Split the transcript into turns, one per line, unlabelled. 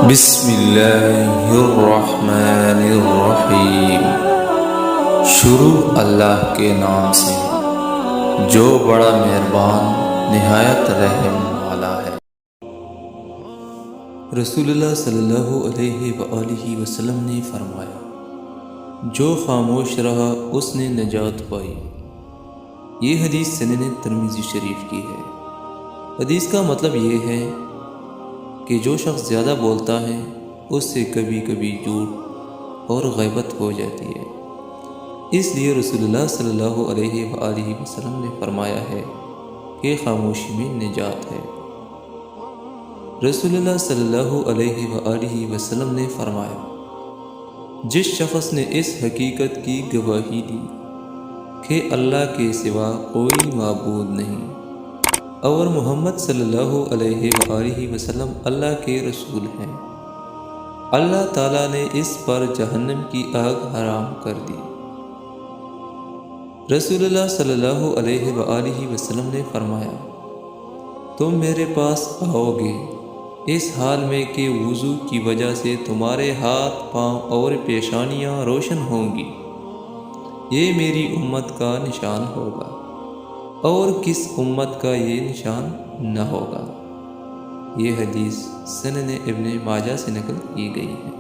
بسم اللہ الرحمن الرحیم۔ شروع اللہ کے نام سے جو بڑا مہربان نہایت رحم والا ہے۔ رسول اللہ صلی اللہ علیہ وآلہ وسلم نے فرمایا، جو خاموش رہا اس نے نجات پائی۔ یہ حدیث سنن ترمذی شریف کی ہے۔ حدیث کا مطلب یہ ہے کہ جو شخص زیادہ بولتا ہے اس سے کبھی کبھی جھوٹ اور غیبت ہو جاتی ہے۔ اس لیے رسول اللہ صلی اللہ علیہ وآلہ وسلم نے فرمایا ہے کہ خاموشی میں نجات ہے۔ رسول اللہ صلی اللہ علیہ وآلہ وسلم نے فرمایا، جس شخص نے اس حقیقت کی گواہی دی کہ اللہ کے سوا کوئی معبود نہیں اور محمد صلی اللہ علیہ وآلہ وسلم اللہ کے رسول ہیں، اللہ تعالیٰ نے اس پر جہنم کی آگ حرام کر دی۔ رسول اللہ صلی اللہ علیہ وآلہ وسلم نے فرمایا، تم میرے پاس آؤ گے اس حال میں کہ وضو کی وجہ سے تمہارے ہاتھ، پاؤں اور پیشانیاں روشن ہوں گی۔ یہ میری امت کا نشان ہوگا، اور کس امت کا یہ نشان نہ ہوگا۔ یہ حدیث سنن ابن ماجہ سے نقل کی گئی ہے۔